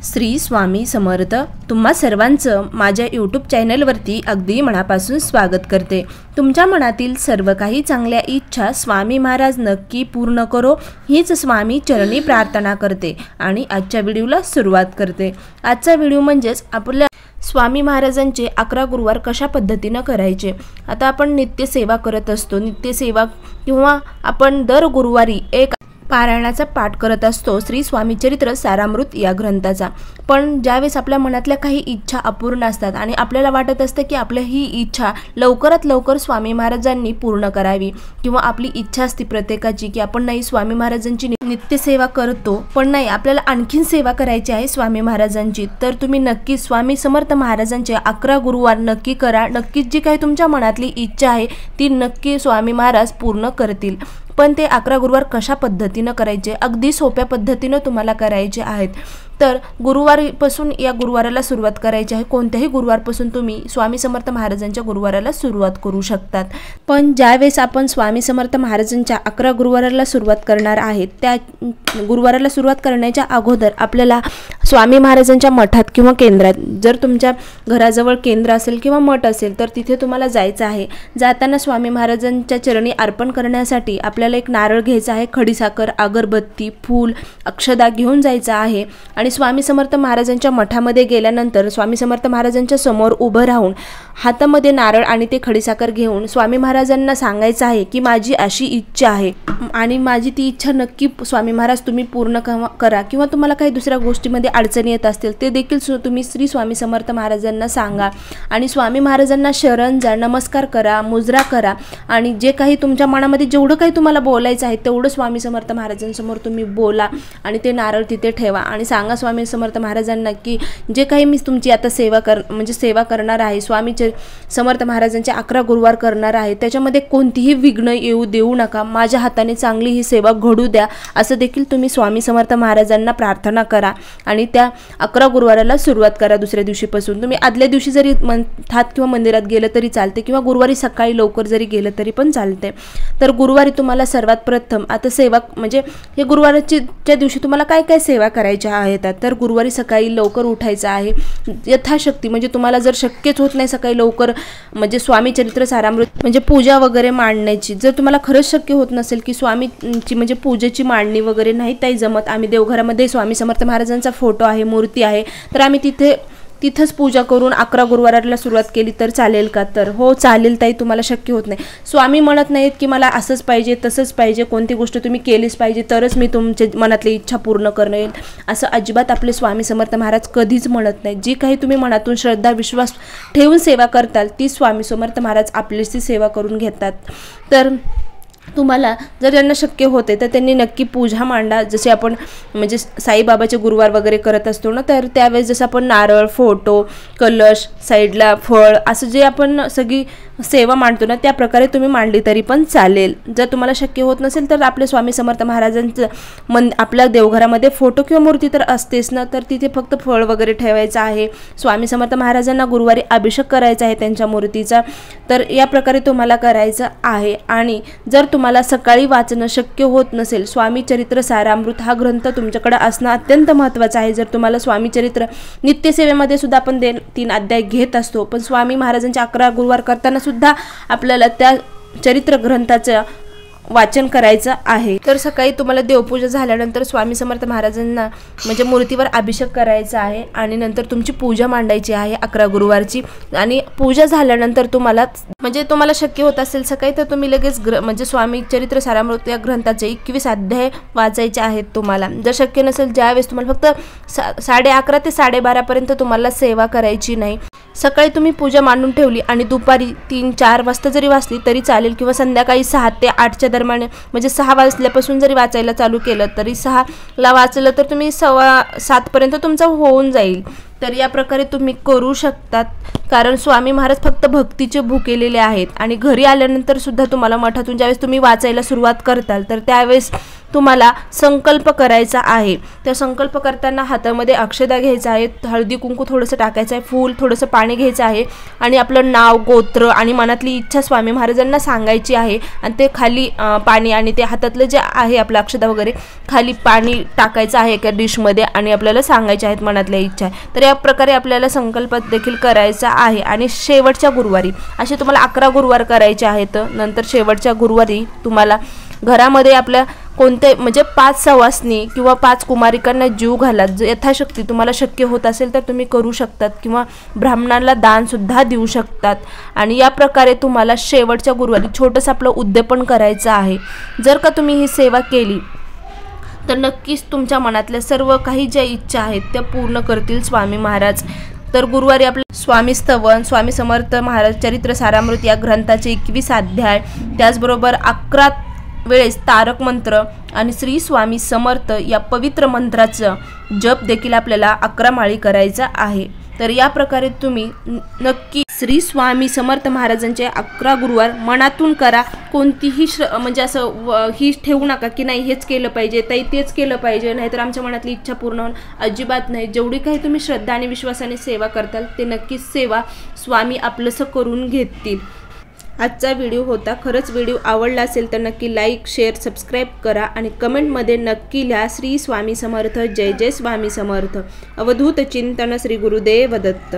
श्री स्वामी समर्थ। तुम्हा सर्वांचं माझ्या यूट्यूब चॅनलवरती अगदी मनापासून स्वागत करते। तुमच्या मनातील सर्व काही चांगल्या इच्छा स्वामी महाराज नक्की पूर्ण करो हीच स्वामी चरणी प्रार्थना करते आणि आजच्या व्हिडिओला सुरुवात करते। आजचा व्हिडिओ म्हणजेच आपल्या स्वामी महाराजांचे 11 गुरुवार कशा पद्धतीने करायचे। आता आपण नित्य सेवा करत असतो, नित्य सेवा किंवा आपण दर गुरुवारी एक पारायणाचा पाठ करत असतो श्री स्वामी चरित्र सारामृत या ग्रंथाचा। पण ज्यावेळेस आपल्या मनातल्या काही इच्छा अपूर्ण असतात आणि आपल्याला वाटत असतं की आपली ही इच्छा लवकरात लवकर स्वामी महाराजांनी पूर्ण करावी, किंवा आपली इच्छा असते प्रत्येकाची की आपण नाही स्वामी महाराजांची नित्य सेवा करतो पण नाही आपल्याला आणखीन सेवा करायची आहे स्वामी महाराजांची, तर तुम्ही नक्की स्वामी समर्थ महाराजांचे 11 गुरुवार नक्की करा। नक्कीच जी काही तुमच्या मनातली इच्छा आहे ती नक्की स्वामी महाराज पूर्ण करतील। पण ते 11 गुरुवार कशा पद्धतीने करायचे, अगदी सोप्या पद्धतीने तुम्हाला करायचे आहेत। तर गुरुवारपासून या गुरुवाराला सुरुवात करायची आहे। कोणत्याही गुरुवारपासून तुम्ही स्वामी समर्थ महाराजांच्या गुरुवाराला सुरुवात करू शकतात। पण ज्यावेळेस आपण स्वामी समर्थ महाराजांच्या 11 गुरुवाराला सुरुवात करणार आहेत त्या गुरुवाराला सुरुवात करण्याच्या अगोदर आपल्याला स्वामी महाराजांच्या मठात किंवा केंद्रात, जर तुमच्या घराजवळ केंद्र असेल किंवा मठ असेल तर तिथे तुम्हाला जायचं आहे। जाताना स्वामी महाराजांच्या चरणी अर्पण करण्यासाठी आपल्याला एक नारळ घ्यायचा आहे, खडीसाखर, अगरबत्ती, फूल, अक्षदा घेऊन जायचं आहे। आणि स्वामी समर्थ महाराजांच्या मठामध्ये गेल्यानंतर स्वामी समर्थ महाराजांच्या समोर उभं राहून हातामध्ये नारळ आणि ते खडीसाखर घेऊन स्वामी महाराजांना सांगायचं आहे की माझी अशी इच्छा आहे आणि माझी ती इच्छा नक्की स्वामी महाराज तुम्ही पूर्ण करा, किंवा तुम्हाला काही दुसऱ्या गोष्टीमध्ये अडचणी येत असतील ते देखील तुम्ही श्री स्वामी समर्थ महाराजांना सांगा आणि स्वामी महाराजांना शरण जा, नमस्कार करा, मुजरा करा आणि जे काही तुमच्या मनामध्ये जेवढं काही तुम्हाला बोलायचं आहे तेवढं स्वामी समर्थ महाराजांसमोर तुम्ही बोला आणि ते नारळ तिथे ठेवा आणि सांगा स्वामी समर्थ महाराजांना की जे काही मी तुमची आता सेवा करणार आहे, स्वामी समर्थ महाराजांचे 11 गुरुवार करणार आहे, त्याच्यामध्ये कोणतीही विघ्न येऊ देऊ नका, माझ्या हाताने चांगली ही सेवा घडू द्या, असं देखील तुम्ही स्वामी समर्थ महाराजांना प्रार्थना करा आणि त्या 11 गुरुवाराला सुरुवात करा। दुसऱ्या दिवशीपासून तुम्ही आदल्या दिवशी जरी मठात किंवा मंदिरात गेलं तरी चालते, किंवा गुरुवारी सकाळी लवकर जरी गेलं तरी पण चालते। तर गुरुवारी तुम्हाला सर्वात प्रथम आता सेवा म्हणजे हे गुरुवारच्या दिवशी तुम्हाला काय काय सेवा करायच्या आहेत, तर गुरुवारी सकाळी लवकर उठायचं आहे यथाशक्ती। म्हणजे तुम्हाला जर शक्यच होत नाही सकाळी लवकर म्हणजे स्वामी चरित्र सारामृत म्हणजे पूजा वगैरे मांडण्याची, जर तुम्हाला खरंच शक्य होत नसेल की स्वामीची म्हणजे पूजेची मांडणी वगैरे नाही ताई जमत, आम्ही देवघरामध्ये स्वामी समर्थ महाराजांचा फोटो आहे, मूर्ती आहे, तर आम्ही तिथंच पूजा करून 11 गुरुवाराला सुरुवात केली तर चालेल का? तर हो चालेल ताई, तुम्हाला शक्य होत नाही, स्वामी म्हणत नाहीत की मला असंच पाहिजे तसंच पाहिजे, कोणती गोष्ट तुम्ही केलीच पाहिजे तरच मी तुमच्या मनातली इच्छा पूर्ण करेल, असं अजिबात आपले स्वामी समर्थ महाराज कधीच म्हणत नाहीत। जी काही तुम्ही मनातून श्रद्धा विश्वास ठेवून सेवा करताल ती स्वामी समर्थ महाराज आपलीची सेवा करून घेतात। तर तुम्हाला जर त्यांना शक्य होते तर त्यांनी नक्की पूजा मांडा, जसे आपण म्हणजे साईबाबाचे गुरुवार वगैरे करत असतो ना, तर त्यावेळेस जसं आपण नारळ, फोटो, कलश, साईडला फळ असं जे आपण सगळी सेवा मांडतो ना त्या प्रकारे तुम्ही मांडली तरी पण चालेल। जर तुम्हाला शक्य होत नसेल तर आपले स्वामी समर्थ महाराजांचं आपल्या देवघरामध्ये फोटो किंवा मूर्ती तर असतेच ना, तर तिथे फक्त फळ वगैरे ठेवायचं आहे। स्वामी समर्थ महाराजांना गुरुवारी अभिषेक करायचा आहे त्यांच्या मूर्तीचा, तर या प्रकारे तुम्हाला करायचं आहे। आणि जर तुम्हाला सकाळी वाचणं शक्य होत नसेल, स्वामी चरित्र सारामृत हा ग्रंथ तुमच्याकडे असणं अत्यंत महत्त्वाचं आहे। जर तुम्हाला स्वामी चरित्र नित्यसेवेमध्ये सुद्धा आपण 3 अध्याय घेत असतो, पण स्वामी महाराजांचे 11 गुरुवार करताना सुद्धा आपल्याला त्या चरित्र ग्रंथाचं वाचन करायचं आहे। तर सकाळी तुम्हाला देवपूजा झाल्यानंतर स्वामी समर्थ महाराजांना म्हणजे मूर्तीवर अभिषेक करायचा आहे आणि नंतर तुमची पूजा मांडायची आहे 11 गुरुवारची। आणि पूजा झाल्यानंतर तुम्हाला शक्य होत असेल सकाळी तर तुम्ही लगेच म्हणजे स्वामी चरित्र सारामृत या ग्रंथाचे 21 अध्याय वाचायचे आहेत तुम्हाला। जर शक्य नसेल ज्यावेळेस तुम्हाला फक्त 11:30 ते 12:30 पर्यंत तुम्हाला सेवा करायची नाही, सकाळी तुम्ही पूजा मांडून ठेवली आणि दुपारी 3-4 वाजता जरी वाचली तरी चालेल, किंवा संध्याकाळी 6 ते 8च्या दरम्यान म्हणजे 6 वाजल्यापासून जरी वाचायला चालू केलं तरी 6ला वाचलं तर तुम्ही 6:15 पर्यंत तुमचं होऊन जाईल। तर या प्रकारे तुम्ही करू शकतात, कारण स्वामी महाराज फक्त भक्तीचे भुकेलेले आहेत. आणि घरी आल्यानंतर सुद्धा तुम्हाला मठातून ज्यावेळेस तुम्ही वाचायला सुरुवात करताल तर त्यावेळेस तुम्हाला संकल्प करायचा आहे. त्या संकल्प करताना हातामध्ये अक्षदा घ्यायचा आहे, हळदी कुंकू थोडंसं टाकायचं आहे, फूल थोडंसं पाणी घ्यायचं आहे आणि आपलं नाव, गोत्र आणि मनातली इच्छा स्वामी महाराजांना सांगायची आहे. आणि ते खाली पाणी आणि ते हातातलं जे आहे आपलं अक्षदा वगैरे खाली पाणी टाकायचं आहे एका डिशमध्ये आणि आपल्याला सांगायच्या आहेत मनातल्या इच्छा. तर या प्रकारे आपल्याला संकल्प देखील करायचा आहे. आणि शेवटच्या गुरुवारी असे तुम्हाला 11 गुरुवार करायचे आहेत. नंतर शेवटच्या गुरुवारी तुम्हाला घरामध्ये आपल्या कोणते म्हणजे 5 सवासनी किंवा 5 कुमारिकांना जीव घाला. यथाशक्ती तुम्हाला शक्य होत असेल तर तुम्ही करू शकतात किंवा ब्राह्मणांना दानसुद्धा देऊ शकतात. आणि या प्रकारे तुम्हाला शेवटच्या गुरुवारी छोटंसं आपलं उद्यापन करायचं आहे. जर का तुम्ही ही सेवा केली तर नक्कीच तुमच्या मनातल्या सर्व काही ज्या इच्छा आहेत त्या पूर्ण करतील स्वामी महाराज. तर गुरुवारी आपलं स्वामी स्तवन, स्वामी समर्थ महाराज चरित्र सारामृत या ग्रंथाचे 21 अध्याय, त्याचबरोबर 11 वेळेस तारक मंत्र आणि श्री स्वामी समर्थ या पवित्र मंत्राचं जप देखील आपल्याला 11 माळी करायचा आहे. तर या प्रकारे तुम्ही नक्की श्री स्वामी समर्थ महाराजांचे 11 गुरुवार मनातून करा. कोणतीही म्हणजे असं ही ठेवू नका की नाही हेच केलं पाहिजे, ताई तेच केलं पाहिजे, नाहीतर आमच्या मनातली इच्छा पूर्ण होऊन, अजिबात नाही. जेवढी काही तुम्ही श्रद्धा आणि विश्वासाने सेवा करताल ते नक्कीच सेवा स्वामी आपलंसं करून घेतील. आजचा व्हिडिओ होता. खरंच व्हिडिओ आवडला असेल तर नक्की लाईक, शेअर, सबस्क्राईब करा आणि कमेंटमध्ये नक्की लिहा श्री स्वामी समर्थ, जय जय स्वामी समर्थ. अवधूत चिंतन श्री गुरुदेव दत्त.